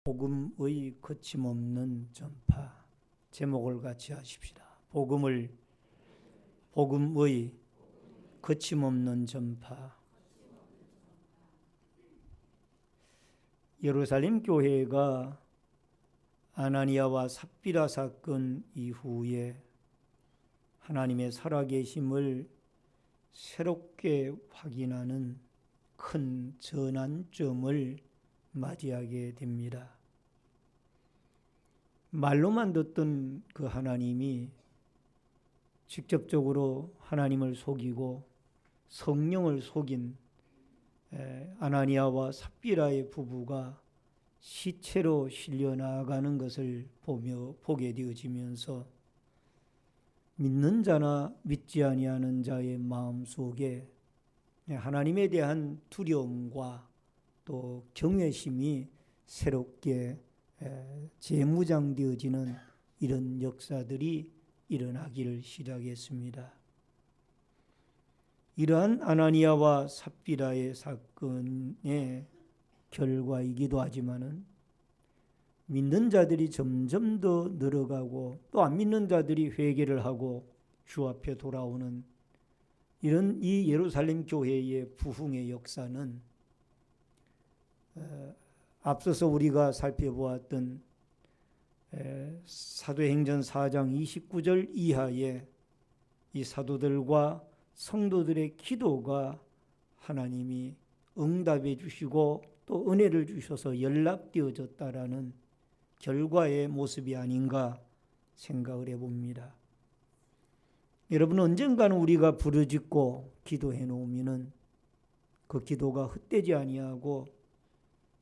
복음의 거침없는 전파. 제목을 같이 하십시다. 복음의 거침없는 전파. 예루살렘 교회가 아나니아와 삽비라 사건 이후에 하나님의 살아계심을 새롭게 확인하는 큰 전환점을 맞이하게 됩니다. 말로만 듣던 그 하나님이 직접적으로 하나님을 속이고 성령을 속인 아나니아와 삽비라의 부부가 시체로 실려 나아가는 것을 보게 되어지면서 믿는 자나 믿지 아니하는 자의 마음속에 하나님에 대한 두려움과 또 경외심이 새롭게 재무장되어지는 이런 역사들이 일어나기를 시작했습니다. 이러한 아나니아와 삽비라의 사건의 결과이기도 하지만은 믿는 자들이 점점 더 늘어가고 또 안 믿는 자들이 회개를 하고 주 앞에 돌아오는 이런 이 예루살렘 교회의 부흥의 역사는 앞서서 우리가 살펴보았던 사도행전 4장 29절 이하의 이 사도들과 성도들의 기도가 하나님이 응답해 주시고 또 은혜를 주셔서 연락되어졌다라는 결과의 모습이 아닌가 생각을 해봅니다. 여러분, 언젠가는 우리가 부르짖고 기도해 놓으면은 그 기도가 헛되지 아니하고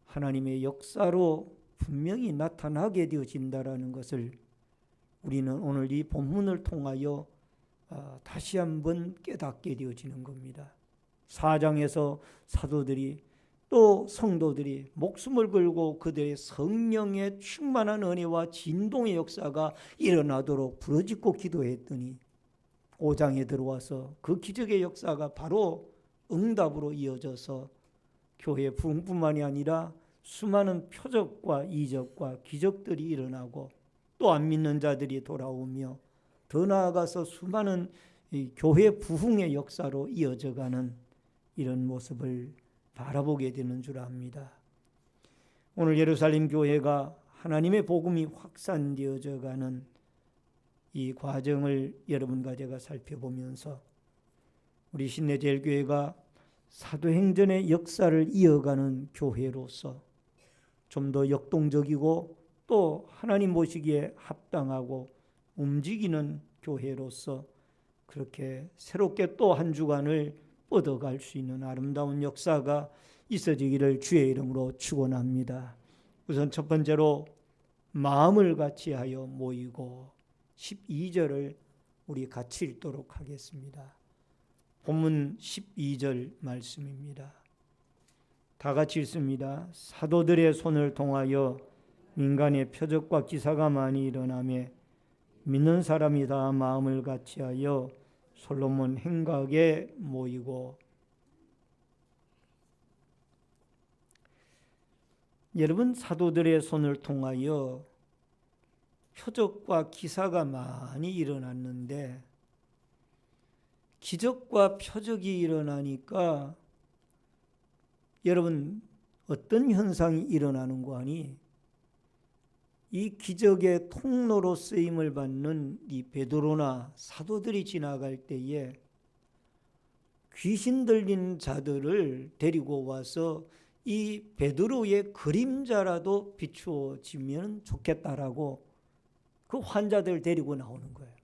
하나님의 역사로 분명히 나타나게 되어진다라는 것을 우리는 오늘 이 본문을 통하여 다시 한번 깨닫게 되어지는 겁니다. 4장에서 사도들이 또 성도들이 목숨을 걸고 그들의 성령의 충만한 은혜와 진동의 역사가 일어나도록 부르짖고 기도했더니 5장에 들어와서 그 기적의 역사가 바로 응답으로 이어져서 교회 부흥뿐만이 아니라 수많은 표적과 이적과 기적들이 일어나고 또 안 믿는 자들이 돌아오며 더 나아가서 수많은 교회 부흥의 역사로 이어져가는 이런 모습을 바라보게 되는 줄 압니다. 오늘 예루살렘 교회가 하나님의 복음이 확산되어져 가는 이 과정을 여러분과 제가 살펴보면서 우리 신내제일교회가 사도행전의 역사를 이어가는 교회로서 좀 더 역동적이고 또 하나님 보시기에 합당하고 움직이는 교회로서 그렇게 새롭게 또 한 주간을 뻗어갈 수 있는 아름다운 역사가 있어지기를 주의 이름으로 축원합니다. 우선 첫 번째로 마음을 같이 하여 모이고 12절을 우리 같이 읽도록 하겠습니다. 본문 12절 말씀입니다. 다 같이 읽습니다. 사도들의 손을 통하여 민간의 표적과 기사가 많이 일어나며 믿는 사람이 다 마음을 같이하여 솔로몬 행각에 모이고. 여러분, 사도들의 손을 통하여 표적과 기사가 많이 일어났는데 기적과 표적이 일어나니까 여러분 어떤 현상이 일어나는 거 아니? 이 기적의 통로로 쓰임을 받는 이 베드로나 사도들이 지나갈 때에 귀신 들린 자들을 데리고 와서 이 베드로의 그림자라도 비추어지면 좋겠다라고 그 환자들 데리고 나오는 거예요.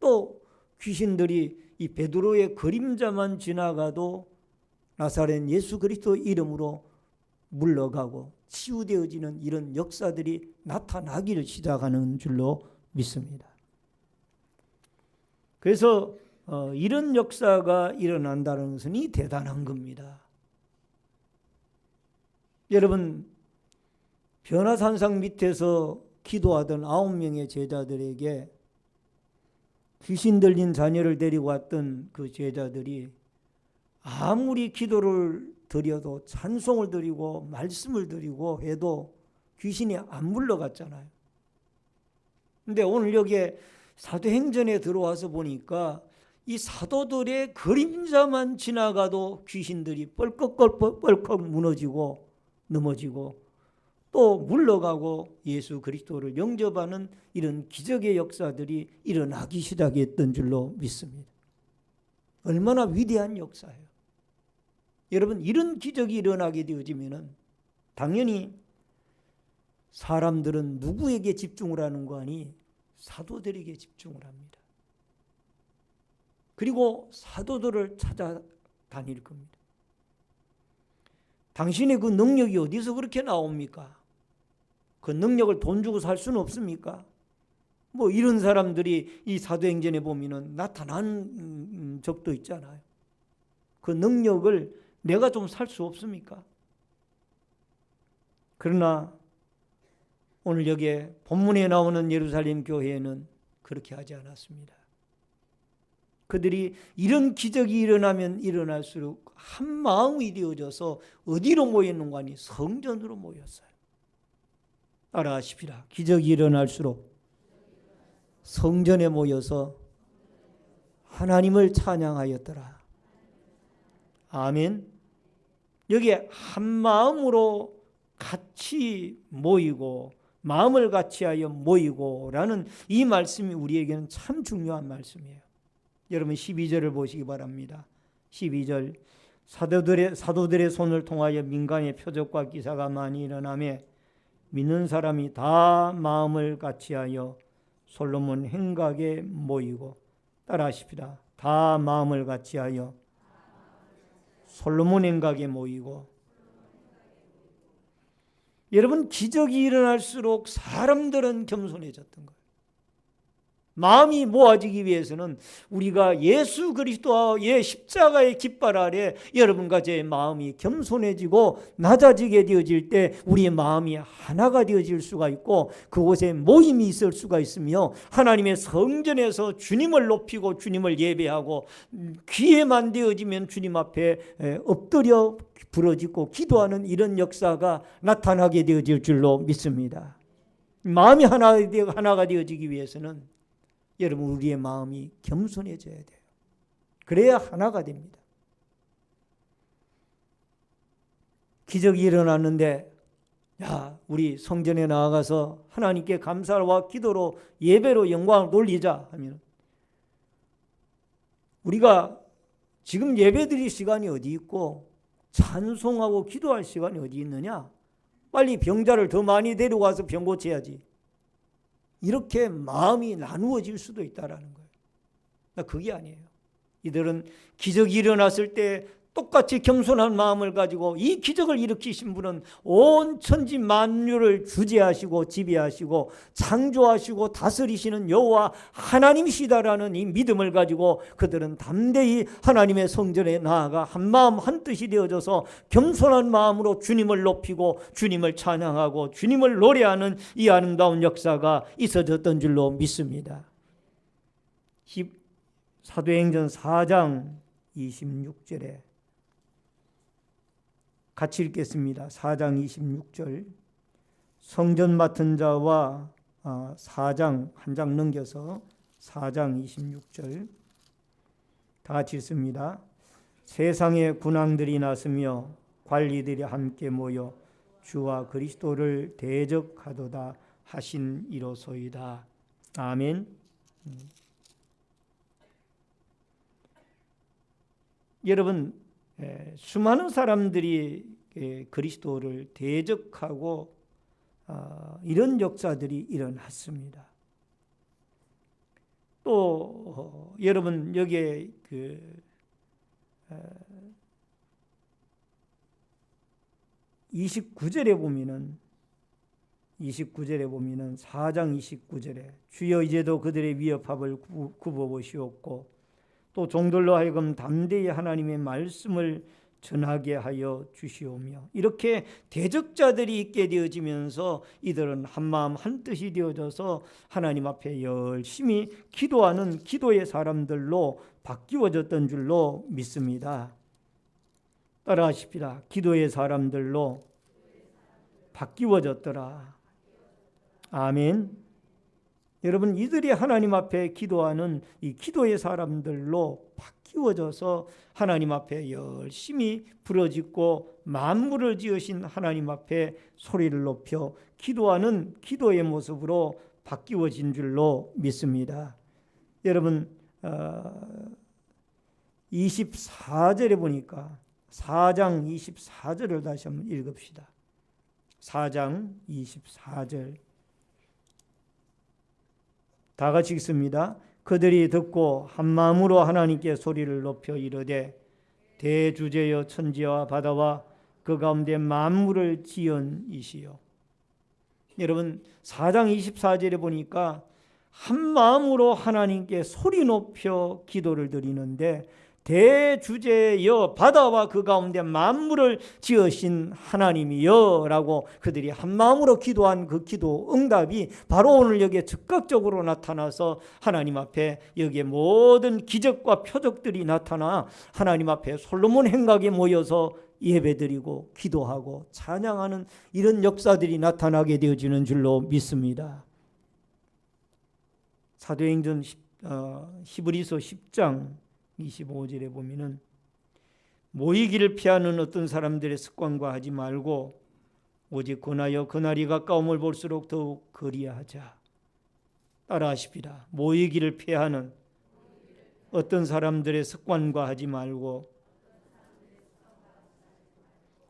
또 귀신들이 이 베드로의 그림자만 지나가도 나사렛 예수 그리스도 이름으로 물러가고 치유되어지는 이런 역사들이 나타나기를 시작하는 줄로 믿습니다. 그래서 이런 역사가 일어난다는 것은 이 대단한 겁니다. 여러분, 변화산상 밑에서 기도하던 9명의 제자들에게 귀신 들린 자녀를 데리고 왔던 그 제자들이 아무리 기도를 드려도 찬송을 드리고 말씀을 드리고 해도 귀신이 안 물러갔잖아요. 근데 오늘 여기에 사도행전에 들어와서 보니까 이 사도들의 그림자만 지나가도 귀신들이 뻘컥 무너지고 넘어지고 또 물러가고 예수 그리스도를 영접하는 이런 기적의 역사들이 일어나기 시작했던 줄로 믿습니다. 얼마나 위대한 역사예요. 여러분, 이런 기적이 일어나게 되어지면은 당연히 사람들은 누구에게 집중을 하는 거 아니? 사도들에게 집중을 합니다. 그리고 사도들을 찾아다닐 겁니다. 당신의 그 능력이 어디서 그렇게 나옵니까? 그 능력을 돈 주고 살 수는 없습니까? 뭐 이런 사람들이 이 사도행전에 보면은 나타난 적도 있잖아요. 그 능력을 내가 좀 살 수 없습니까? 그러나 오늘 여기에 본문에 나오는 예루살렘 교회는 그렇게 하지 않았습니다. 그들이 이런 기적이 일어나면 일어날수록 한 마음이 되어져서 어디로 모였는가 하니 성전으로 모였어요. 따라하십시다. 기적이 일어날수록 성전에 모여서 하나님을 찬양하였더라. 아멘. 여기에 한 마음으로 같이 모이고 마음을 같이하여 모이고라는 이 말씀이 우리에게는 참 중요한 말씀이에요. 여러분 12절을 보시기 바랍니다. 12절 사도들의 손을 통하여 민간의 표적과 기사가 많이 일어나며 믿는 사람이 다 마음을 같이하여 솔로몬 행각에 모이고 따라하십시다. 다 마음을 같이하여 솔로몬 행각에 모이고 여러분 기적이 일어날수록 사람들은 겸손해졌던 거예요. 마음이 모아지기 위해서는 우리가 예수 그리스도의 십자가의 깃발 아래 여러분과 제 마음이 겸손해지고 낮아지게 되어질 때 우리의 마음이 하나가 되어질 수가 있고 그곳에 모임이 있을 수가 있으며 하나님의 성전에서 주님을 높이고 주님을 예배하고 기회만 되어지면 주님 앞에 엎드려 부러지고 기도하는 이런 역사가 나타나게 되어질 줄로 믿습니다. 마음이 하나가 되어지기 위해서는 여러분 우리의 마음이 겸손해져야 돼요. 그래야 하나가 됩니다. 기적이 일어났는데 우리 성전에 나아가서 하나님께 감사와 기도로 예배로 영광을 돌리자 하면 우리가 지금 예배드릴 시간이 어디 있고 찬송하고 기도할 시간이 어디 있느냐? 빨리 병자를 더 많이 데려와서 병 고쳐야지. 이렇게 마음이 나누어질 수도 있다라는 거예요. 그게 아니에요. 이들은 기적이 일어났을 때 똑같이 겸손한 마음을 가지고 이 기적을 일으키신 분은 온 천지 만유를 주재하시고 지배하시고 창조하시고 다스리시는 여호와 하나님이시다라는 이 믿음을 가지고 그들은 담대히 하나님의 성전에 나아가 한 마음 한 뜻이 되어져서 겸손한 마음으로 주님을 높이고 주님을 찬양하고 주님을 노래하는 이 아름다운 역사가 있어졌던 줄로 믿습니다. 사도행전 4장 26절에 같이 읽겠습니다. 4장 26절 성전 맡은 자와 4장 한 장 넘겨서 4장 26절 다 같이 읽습니다. 세상의 군왕들이 나서며 관리들이 함께 모여 주와 그리스도를 대적하도다 하신 이로소이다. 아멘. 여러분 수많은 사람들이 그리스도를 대적하고 이런 역사들이 일어났습니다. 또 여러분 여기에 29절에 보면은 4장 29절에 주여 이제도 그들의 위협합을 굽어보시옵고 또 종들로 하여금 담대히 하나님의 말씀을 전하게 하여 주시오며 이렇게 대적자들이 있게 되어지면서 이들은 한마음 한뜻이 되어져서 하나님 앞에 열심히 기도하는 기도의 사람들로 바뀌어졌던 줄로 믿습니다. 따라하십시다. 기도의 사람들로 바뀌어졌더라. 아멘. 여러분, 이들이 하나님 앞에 기도하는 이 기도의 사람들로 바뀌어져서 하나님 앞에 열심히 부르짖고 만물을 지으신 하나님 앞에 소리를 높여 기도하는 기도의 모습으로 바뀌어진 줄로 믿습니다. 여러분, 24절에 보니까 4장 24절을 다시 한번 읽읍시다. 4장 24절 다 같이 읽습니다. 그들이 듣고 한 마음으로 하나님께 소리를 높여 이르되 대주제여 천지와 바다와 그 가운데 만물을 지은 이시여. 여러분, 4장 24절에 보니까 한 마음으로 하나님께 소리 높여 기도를 드리는데 대주제여 바다와 그 가운데 만물을 지으신 하나님이여 라고 그들이 한 마음으로 기도한 그 기도 응답이 바로 오늘 여기에 즉각적으로 나타나서 하나님 앞에 여기에 모든 기적과 표적들이 나타나 하나님 앞에 솔로몬 행각에 모여서 예배드리고 기도하고 찬양하는 이런 역사들이 나타나게 되어지는 줄로 믿습니다. 사도행전 히브리서 10장 25절에 보면은 모이기를 피하는 어떤 사람들의 습관과 하지 말고 오직 권하여 그날이 가까움을 볼수록 더욱 그리하자. 따라하십시다. 모이기를 피하는 어떤 사람들의 습관과 하지 말고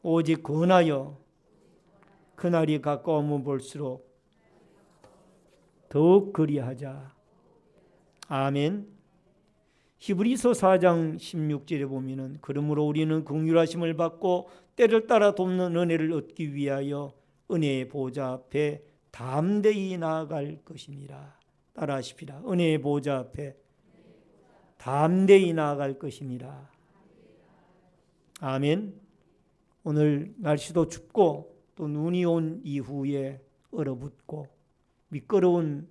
오직 권하여 그날이 가까움을 볼수록 더욱 그리하자. 아멘. 히브리서 4장 16절에 보면은 그러므로 우리는 긍휼하심을 받고 때를 따라 돕는 은혜를 얻기 위하여 은혜의 보좌 앞에 담대히 나아갈 것이니라. 따라하십시다. 은혜의 보좌 앞에 담대히 나아갈 것이니라. 아멘. 오늘 날씨도 춥고 또 눈이 온 이후에 얼어붙고 미끄러운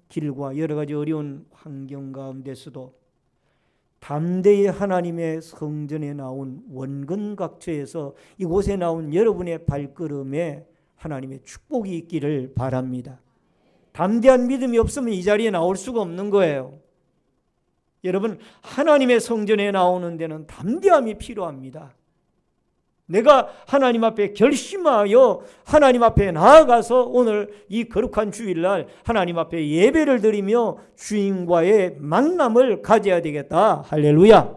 길과 여러 가지 어려운 환경 가운데서도 담대히 하나님의 성전에 나온 원근각처에서 이곳에 나온 여러분의 발걸음에 하나님의 축복이 있기를 바랍니다. 담대한 믿음이 없으면 이 자리에 나올 수가 없는 거예요. 여러분, 하나님의 성전에 나오는 데는 담대함이 필요합니다. 내가 하나님 앞에 결심하여 하나님 앞에 나아가서 오늘 이 거룩한 주일날 하나님 앞에 예배를 드리며 주님과의 만남을 가져야 되겠다. 할렐루야.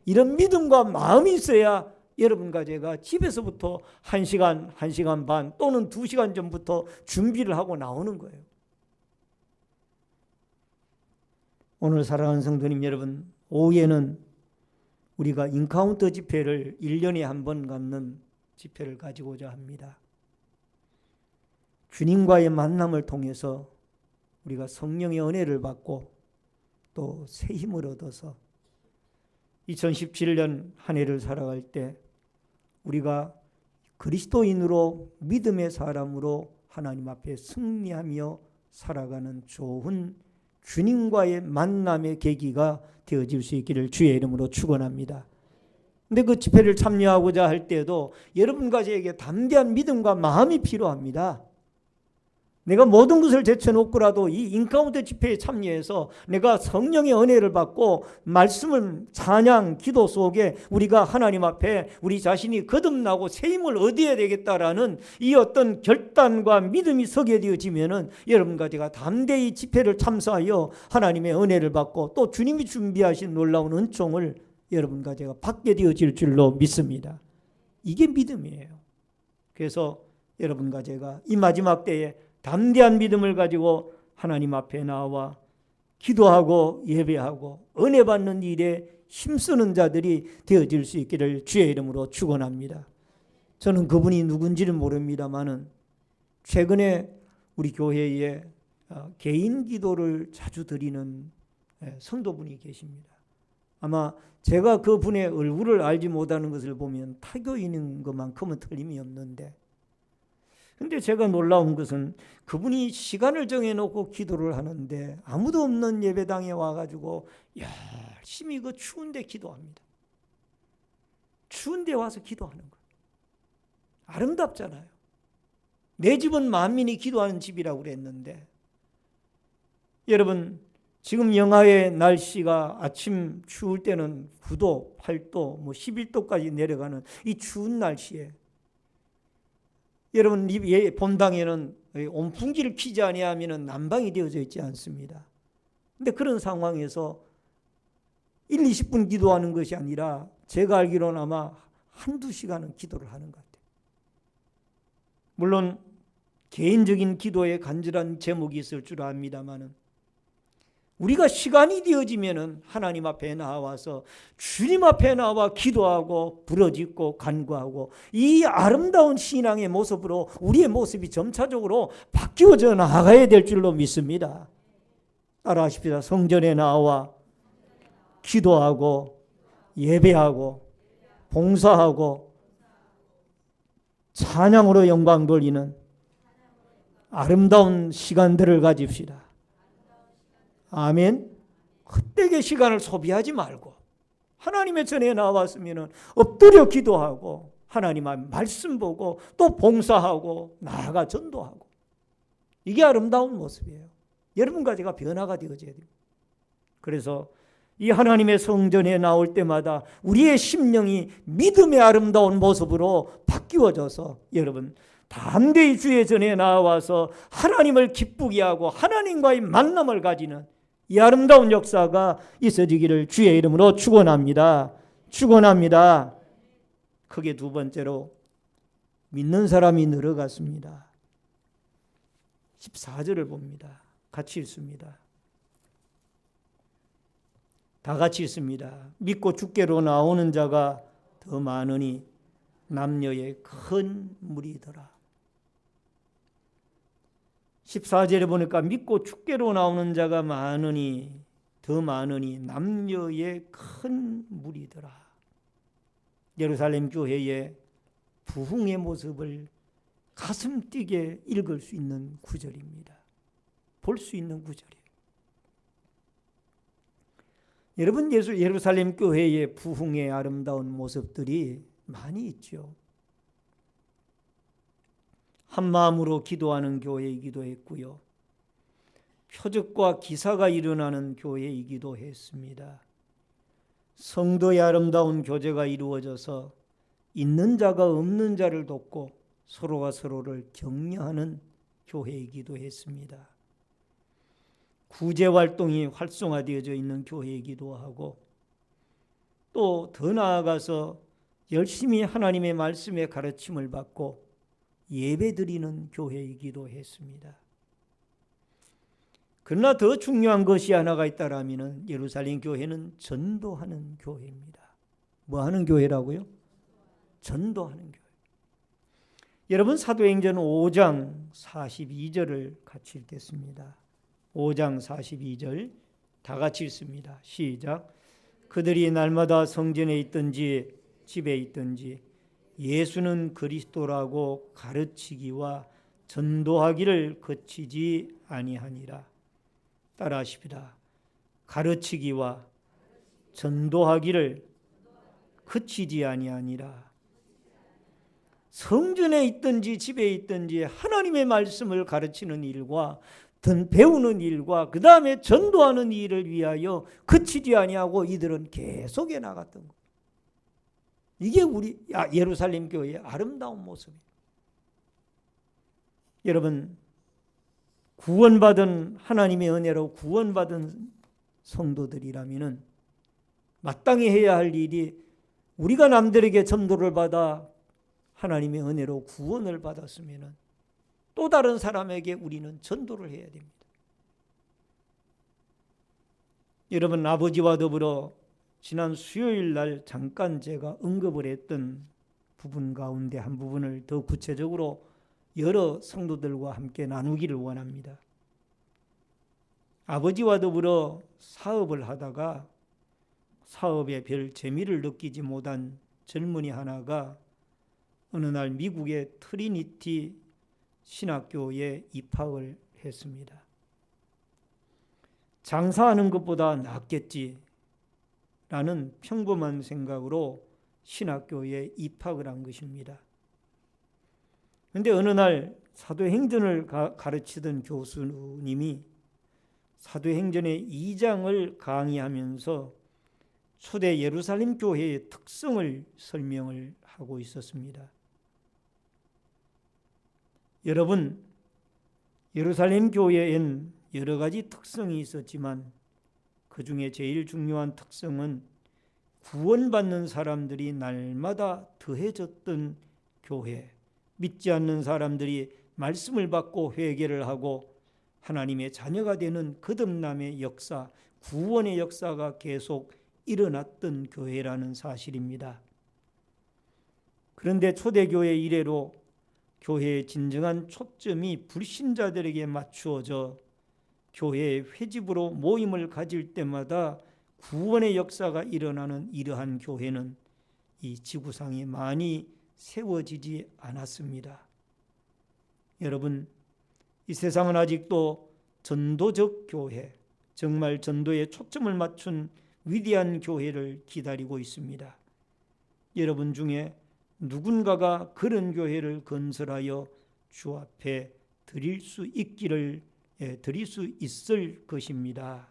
이런 믿음과 마음이 있어야 여러분과 제가 집에서부터 1시간, 1시간 반 또는 2시간 전부터 준비를 하고 나오는 거예요. 오늘 사랑하는 성도님 여러분, 오후에는 우리가 인카운터 집회를 1년에 한 번 갖는 집회를 가지고자 합니다. 주님과의 만남을 통해서 우리가 성령의 은혜를 받고 또 새 힘을 얻어서 2017년 한 해를 살아갈 때 우리가 그리스도인으로 믿음의 사람으로 하나님 앞에 승리하며 살아가는 좋은 주님과의 만남의 계기가 되어질 수 있기를 주의 이름으로 축원합니다. 근데 그 집회를 참여하고자 할 때도 여러분과 저에게 담대한 믿음과 마음이 필요합니다. 내가 모든 것을 제쳐놓고라도 이 인카운터 집회에 참여해서 내가 성령의 은혜를 받고 말씀을 찬양, 기도 속에 우리가 하나님 앞에 우리 자신이 거듭나고 새 힘을 얻어야 되겠다라는 이 어떤 결단과 믿음이 서게 되어지면은 여러분과 제가 담대히 집회를 참사하여 하나님의 은혜를 받고 또 주님이 준비하신 놀라운 은총을 여러분과 제가 받게 되어질 줄로 믿습니다. 이게 믿음이에요. 그래서 여러분과 제가 이 마지막 때에 담대한 믿음을 가지고 하나님 앞에 나와 기도하고 예배하고 은혜 받는 일에 힘쓰는 자들이 되어질 수 있기를 주의 이름으로 축원합니다. 저는 그분이 누군지는 모릅니다만은 최근에 우리 교회에 개인 기도를 자주 드리는 성도분이 계십니다. 아마 제가 그분의 얼굴을 알지 못하는 것을 보면 타교인인 것만큼은 틀림이 없는데, 근데 제가 놀라운 것은 그분이 시간을 정해놓고 기도를 하는데 아무도 없는 예배당에 와가지고 열심히 그 추운데 기도합니다. 추운데 와서 기도하는 거예요. 아름답잖아요. 내 집은 만민이 기도하는 집이라고 그랬는데, 여러분 지금 영하의 날씨가 아침 추울 때는 9도, 8도, 11도까지 내려가는 이 추운 날씨에 여러분 본당에는 온풍기를 켜지 아니하면 난방이 되어져 있지 않습니다. 근데 그런 상황에서 1, 20분 기도하는 것이 아니라 제가 알기로는 아마 한두 시간은 기도를 하는 것 같아요. 물론 개인적인 기도에 간절한 제목이 있을 줄 압니다만은 우리가 시간이 되어지면은 하나님 앞에 나와서 주님 앞에 나와 기도하고 부르짖고 간구하고 이 아름다운 신앙의 모습으로 우리의 모습이 점차적으로 바뀌어져 나가야 될 줄로 믿습니다. 따라하십시다. 성전에 나와 기도하고 예배하고 봉사하고 찬양으로 영광 돌리는 아름다운 시간들을 가집시다. 아멘. 헛되게 시간을 소비하지 말고 하나님의 전에 나왔으면 엎드려 기도하고 하나님의 말씀 보고 또 봉사하고 나아가 전도하고, 이게 아름다운 모습이에요. 여러분과 제가 변화가 되어져야 됩니다. 그래서 이 하나님의 성전에 나올 때마다 우리의 심령이 믿음의 아름다운 모습으로 바뀌어져서 여러분 담대히 주의 전에 나와서 하나님을 기쁘게 하고 하나님과의 만남을 가지는 이 아름다운 역사가 있어지기를 주의 이름으로 축원합니다. 축원합니다. 크게 두 번째로 믿는 사람이 늘어갔습니다. 14절을 봅니다. 같이 읽습니다. 다 같이 읽습니다. 믿고 주께로 나오는 자가 더 많으니 남녀의 큰 무리더라. 14절에 보니까 믿고 주께로 나오는 자가 많으니 더 많으니 남녀의 큰 무리더라. 예루살렘 교회의 부흥의 모습을 가슴 뛰게 읽을 수 있는 구절입니다. 볼 수 있는 구절이에요. 여러분 예루살렘 교회의 부흥의 아름다운 모습들이 많이 있죠. 한 마음으로 기도하는 교회이기도 했고요. 표적과 기사가 일어나는 교회이기도 했습니다. 성도의 아름다운 교제가 이루어져서 있는 자가 없는 자를 돕고 서로가 서로를 격려하는 교회이기도 했습니다. 구제활동이 활성화되어져 있는 교회이기도 하고 또 더 나아가서 열심히 하나님의 말씀의 가르침을 받고 예배드리는 교회이기도 했습니다. 그러나 더 중요한 것이 하나가 있다라면 예루살렘 교회는 전도하는 교회입니다. 뭐 하는 교회라고요? 전도하는 교회. 여러분 사도행전 5장 42절을 같이 읽겠습니다. 5장 42절 다 같이 읽습니다. 시작. 그들이 날마다 성전에 있든지 집에 있든지 예수는 그리스도라고 가르치기와 전도하기를 그치지 아니하니라. 따라하십시다. 가르치기와 전도하기를 그치지 아니하니라. 성전에 있든지 집에 있든지 하나님의 말씀을 가르치는 일과 배우는 일과 그 다음에 전도하는 일을 위하여 그치지 아니하고 이들은 계속해 나갔던 것. 이게 우리 예루살렘 교회의 아름다운 모습이에요. 여러분 구원받은 하나님의 은혜로 구원받은 성도들이라면 마땅히 해야 할 일이 우리가 남들에게 전도를 받아 하나님의 은혜로 구원을 받았으면 또 다른 사람에게 우리는 전도를 해야 됩니다. 여러분 아버지와 더불어 지난 수요일 날 잠깐 제가 언급을 했던 부분 가운데 한 부분을 더 구체적으로 여러 성도들과 함께 나누기를 원합니다. 아버지와 더불어 사업을 하다가 사업에 별 재미를 느끼지 못한 젊은이 하나가 어느 날 미국의 트리니티 신학교에 입학을 했습니다. 장사하는 것보다 낫겠지 라는 평범한 생각으로 신학교에 입학을 한 것입니다. 그런데 어느 날 사도행전을 가르치던 교수님이 사도행전의 2장을 강의하면서 초대 예루살렘 교회의 특성을 설명을 하고 있었습니다. 여러분, 예루살렘 교회엔 여러 가지 특성이 있었지만 그 중에 제일 중요한 특성은 구원받는 사람들이 날마다 더해졌던 교회, 믿지 않는 사람들이 말씀을 받고 회개를 하고 하나님의 자녀가 되는 거듭남의 역사, 구원의 역사가 계속 일어났던 교회라는 사실입니다. 그런데 초대교회 이래로 교회의 진정한 초점이 불신자들에게 맞추어져 교회의 회집으로 모임을 가질 때마다 구원의 역사가 일어나는 이러한 교회는 이 지구상에 많이 세워지지 않았습니다. 여러분, 이 세상은 아직도 전도적 교회, 정말 전도에 초점을 맞춘 위대한 교회를 기다리고 있습니다. 여러분 중에 누군가가 그런 교회를 건설하여 주 앞에 드릴 수 있을 것입니다.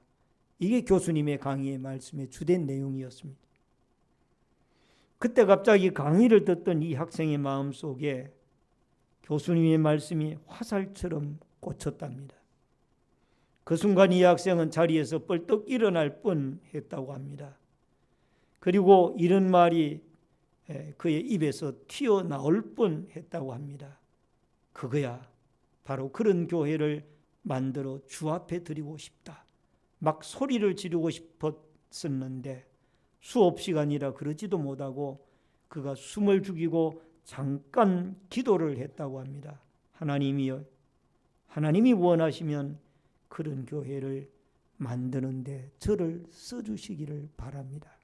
이게 교수님의 강의의 말씀의 주된 내용이었습니다. 그때 갑자기 강의를 듣던 이 학생의 마음속에 교수님의 말씀이 화살처럼 꽂혔답니다. 그 순간 이 학생은 자리에서 벌떡 일어날 뻔했다고 합니다. 그리고 이런 말이 그의 입에서 튀어나올 뻔했다고 합니다. 그거야, 바로 그런 교회를 만들어 주 앞에 드리고 싶다. 막 소리를 지르고 싶었었는데 수업 시간이라 그러지도 못하고 그가 숨을 죽이고 잠깐 기도를 했다고 합니다. 하나님이여, 하나님이 원하시면 그런 교회를 만드는데 저를 써주시기를 바랍니다.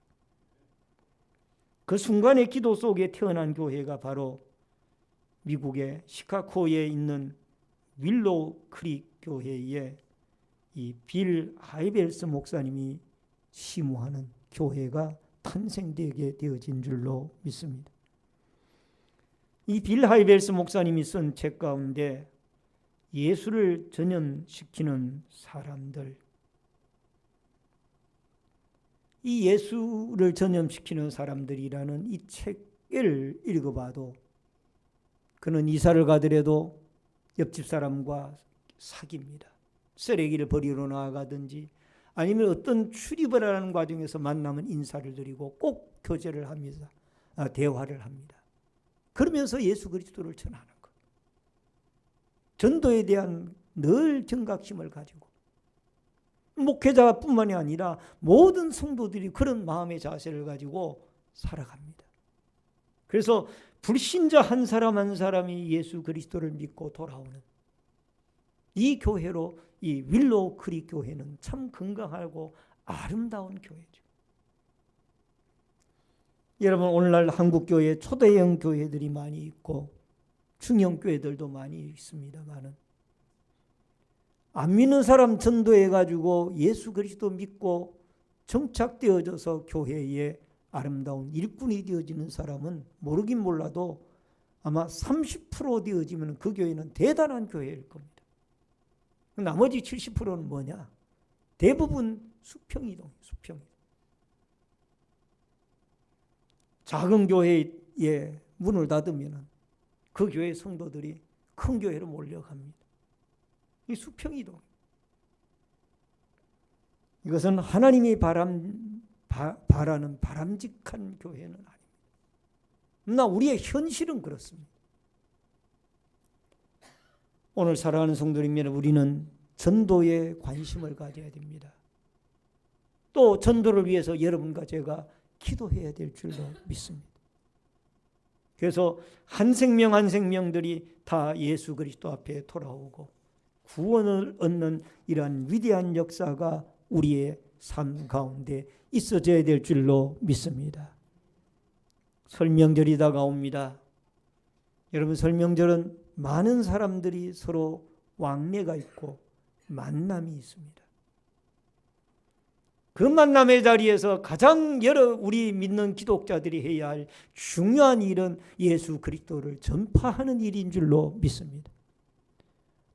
그 순간의 기도 속에 태어난 교회가 바로 미국의 시카고에 있는 윌로우 크릭 교회에 이 빌 하이벨스 목사님이 시무하는 교회가 탄생되게 되어진 줄로 믿습니다. 이 빌 하이벨스 목사님이 쓴 책 가운데 예수를 전염시키는 사람들, 이 예수를 전염시키는 사람들이라는 이 책을 읽어봐도 그는 이사를 가더라도 옆집 사람과 사깁니다. 쓰레기를 버리러 나아가든지 아니면 어떤 출입을 하는 과정에서 만나면 인사를 드리고 꼭 교제를 합니다. 대화를 합니다. 그러면서 예수 그리스도를 전하는 것. 전도에 대한 늘 경각심을 가지고 목회자뿐만이 아니라 모든 성도들이 그런 마음의 자세를 가지고 살아갑니다. 그래서 불신자 한 사람 한 사람이 예수 그리스도를 믿고 돌아오는 이 교회로 이 윌로우 크릭 교회는 참 건강하고 아름다운 교회죠. 여러분, 오늘날 한국 교회 초대형 교회들이 많이 있고 중형 교회들도 많이 있습니다만은 안 믿는 사람 전도해가지고 예수 그리스도 믿고 정착되어져서 교회의 아름다운 일꾼이 되어지는 사람은 모르긴 몰라도 아마 30% 되어지면 그 교회는 대단한 교회일 겁니다. 나머지 70%는 뭐냐? 대부분 수평이동, 수평이동. 작은 교회에 문을 닫으면 그 교회 성도들이 큰 교회로 몰려갑니다. 이 수평이동. 이것은 하나님이 바라는 바람직한 교회는 아닙니다. 그러나 우리의 현실은 그렇습니다. 오늘 살아가는 성도님들, 우리는 전도에 관심을 가져야 됩니다. 또 전도를 위해서 여러분과 제가 기도해야 될 줄로 믿습니다. 그래서 한 생명 한 생명들이 다 예수 그리스도 앞에 돌아오고 구원을 얻는 이러한 위대한 역사가 우리의 삶 가운데 있어져야 될 줄로 믿습니다. 설명절이 다가옵니다. 여러분, 설명절은 많은 사람들이 서로 왕래가 있고 만남이 있습니다. 그 만남의 자리에서 가장 우리 믿는 기독자들이 해야 할 중요한 일은 예수 그리스도를 전파하는 일인 줄로 믿습니다.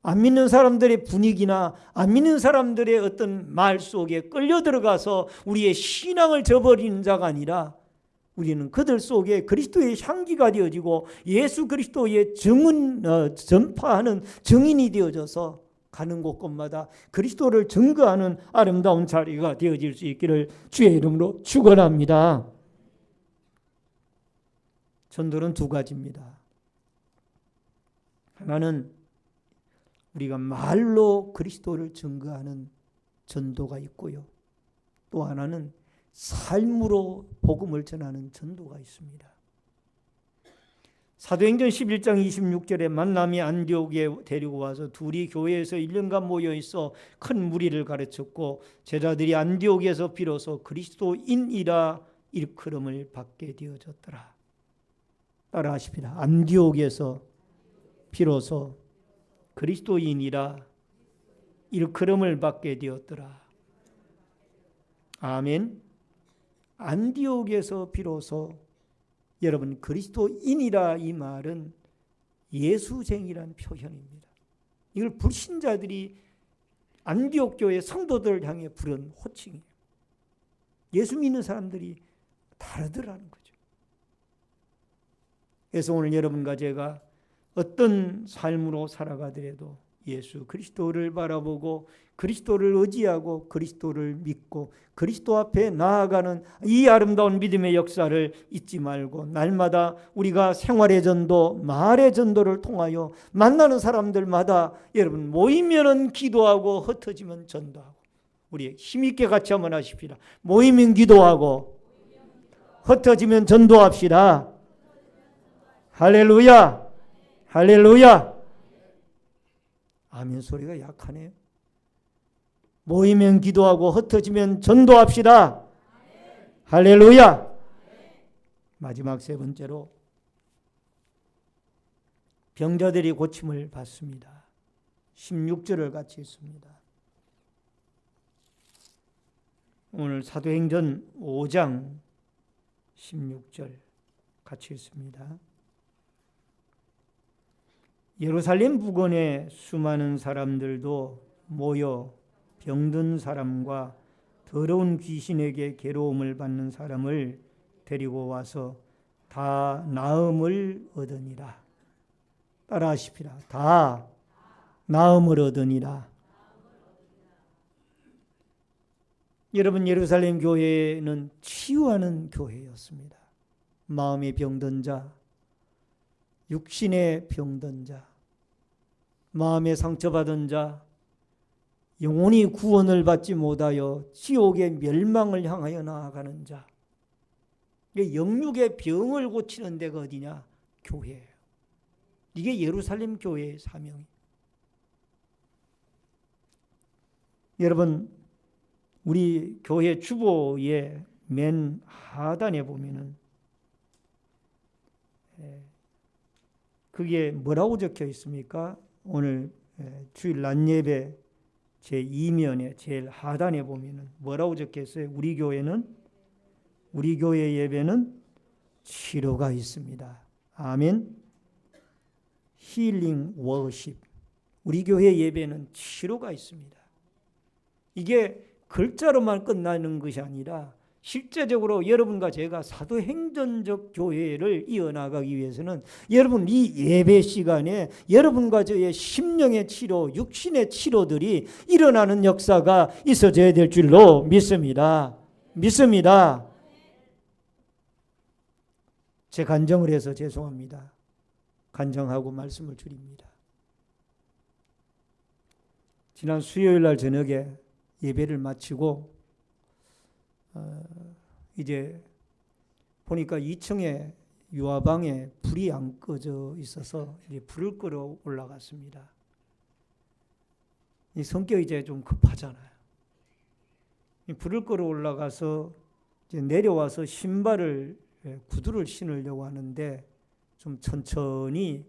안 믿는 사람들의 분위기나 안 믿는 사람들의 어떤 말 속에 끌려 들어가서 우리의 신앙을 저버리는 자가 아니라 우리는 그들 속에 그리스도의 향기가 되어지고 예수 그리스도의 전파하는 증인이 되어져서 가는 곳곳마다 그리스도를 증거하는 아름다운 자리가 되어질 수 있기를 주의 이름으로 축원합니다. 전도는 두 가지입니다. 하나는 우리가 말로 그리스도를 증거하는 전도가 있고요. 또 하나는 삶으로 복음을 전하는 전도가 있습니다. 사도행전 11장 26절에 만남이 안디옥에 데리고 와서 둘이 교회에서 1년간 모여 있어 큰 무리를 가르쳤고 제자들이 안디옥에서 비로소 그리스도인이라 일컬음을 받게 되어졌더라. 따라하십니다. 안디옥에서 비로소 그리스도인이라 일컬음을 받게 되었더라. 아멘. 안디옥에서 비로소 여러분 그리스도인이라 이 말은 예수쟁이란 표현입니다. 이걸 불신자들이 안디옥 교회 성도들을 향해 부른 호칭이에요. 예수 믿는 사람들이 다르더라는 거죠. 그래서 오늘 여러분과 제가 어떤 삶으로 살아가더라도 예수 그리스도를 바라보고 그리스도를 의지하고 그리스도를 믿고 그리스도 앞에 나아가는 이 아름다운 믿음의 역사를 잊지 말고 날마다 우리가 생활의 전도, 말의 전도를 통하여 만나는 사람들마다 여러분 모이면은 기도하고 흩어지면 전도하고 우리 힘있게 같이 한번 하십시다. 모이면 기도하고 흩어지면 전도합시다. 할렐루야. 할렐루야. 아멘 소리가 약하네요. 모이면 기도하고 흩어지면 전도합시다. 할렐루야. 마지막 세 번째로 병자들이 고침을 받습니다. 16절을 같이 읽습니다. 오늘 사도행전 5장 16절 같이 읽습니다. 예루살렘 부근에 수많은 사람들도 모여 병든 사람과 더러운 귀신에게 괴로움을 받는 사람을 데리고 와서 다 나음을 얻으니라. 따라하십시다. 다 나음을 얻으니라. 여러분 예루살렘 교회는 치유하는 교회였습니다. 마음의 병든 자, 육신의 병든 자, 마음의 상처받은 자, 영혼이 구원을 받지 못하여 지옥의 멸망을 향하여 나아가는 자, 영육의 병을 고치는 데가 어디냐? 교회예요. 이게 예루살렘 교회의 사명이에요. 여러분 우리 교회 주보의 맨 하단에 보면은 그게 뭐라고 적혀 있습니까? 오늘 주일 낮 예배 제2면에 제일 하단에 보면은 뭐라고 적혀 있어요? 우리 교회 예배는 치료가 있습니다. 아멘. 힐링 워십. 우리 교회 예배는 치료가 있습니다. 이게 글자로만 끝나는 것이 아니라 실제적으로 여러분과 제가 사도행전적 교회를 이어나가기 위해서는 여러분 이 예배 시간에 여러분과 저의 심령의 치료, 육신의 치료들이 일어나는 역사가 있어져야 될 줄로 믿습니다. 믿습니다. 제 간정을 해서 죄송합니다. 간정하고 말씀을 드립니다. 지난 수요일 날 저녁에 예배를 마치고 이제 보니까 2층에 유화방에 불이 안 꺼져 있어서 이제 불을 끄러 올라갔습니다. 이 성격이 이제 좀 급하잖아요. 불을 끄러 올라가서 이제 내려와서 신발을 구두를 신으려고 하는데 좀 천천히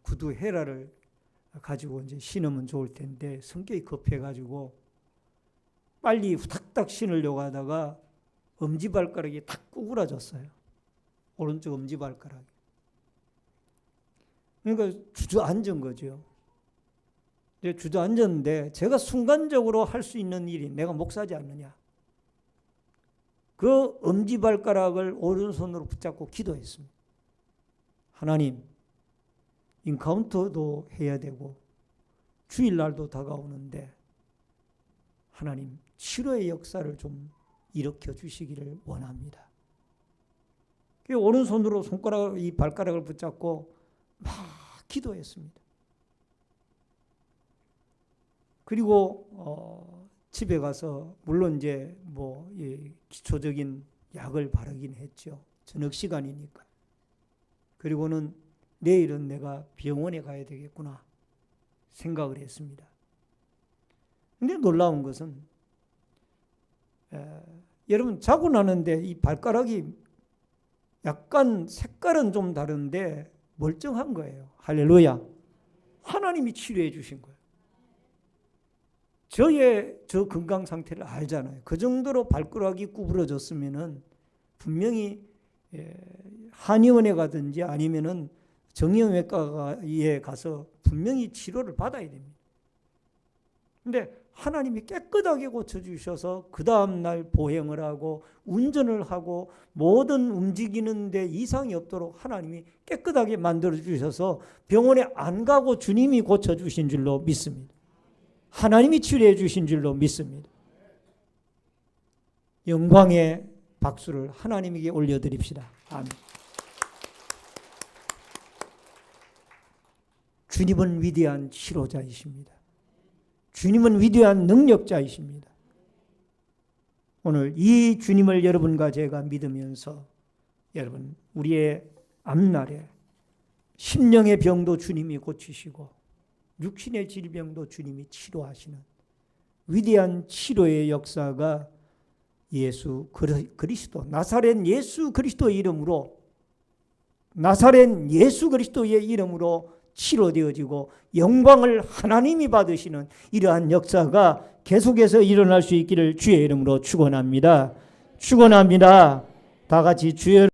구두 헤라를 가지고 이제 신으면 좋을 텐데 성격이 급해가지고 빨리 후딱딱 신으려고 하다가 엄지발가락이 탁 구부러졌어요. 오른쪽 엄지발가락이. 그러니까 주저앉은 거죠. 주저앉았는데 제가 순간적으로 할 수 있는 일이 내가 목사지 않느냐. 그 엄지발가락을 오른손으로 붙잡고 기도했습니다. 하나님, 인카운터도 해야 되고 주일날도 다가오는데 하나님 치료의 역사를 좀 일으켜 주시기를 원합니다. 오른손으로 이 발가락을 붙잡고 막 기도했습니다. 그리고 집에 가서 물론 이제 기초적인 약을 바르긴 했죠. 저녁 시간이니까. 그리고는 내일은 내가 병원에 가야 되겠구나 생각을 했습니다. 근데 놀라운 것은 여러분 자고 나는데 이 발가락이 약간 색깔은 좀 다른데 멀쩡한 거예요. 할렐루야. 하나님이 치료해 주신 거예요. 저 건강 상태를 알잖아요. 그 정도로 발가락이 구부러졌으면은 분명히 한의원에 가든지 아니면은 정형외과에 가서 분명히 치료를 받아야 됩니다. 근데 하나님이 깨끗하게 고쳐주셔서 그 다음날 보행을 하고 운전을 하고 모든 움직이는데 이상이 없도록 하나님이 깨끗하게 만들어주셔서 병원에 안 가고 주님이 고쳐주신 줄로 믿습니다. 하나님이 치료해 주신 줄로 믿습니다. 영광의 박수를 하나님에게 올려드립시다. 아멘. 주님은 위대한 치료자이십니다. 주님은 위대한 능력자이십니다. 오늘 이 주님을 여러분과 제가 믿으면서 여러분 우리의 앞날에 심령의 병도 주님이 고치시고 육신의 질병도 주님이 치료하시는 위대한 치료의 역사가 예수 그리스도 나사렛 예수 그리스도의 이름으로 치료되어지고 영광을 하나님이 받으시는 이러한 역사가 계속해서 일어날 수 있기를 주의 이름으로 축원합니다. 축원합니다. 다 같이 주의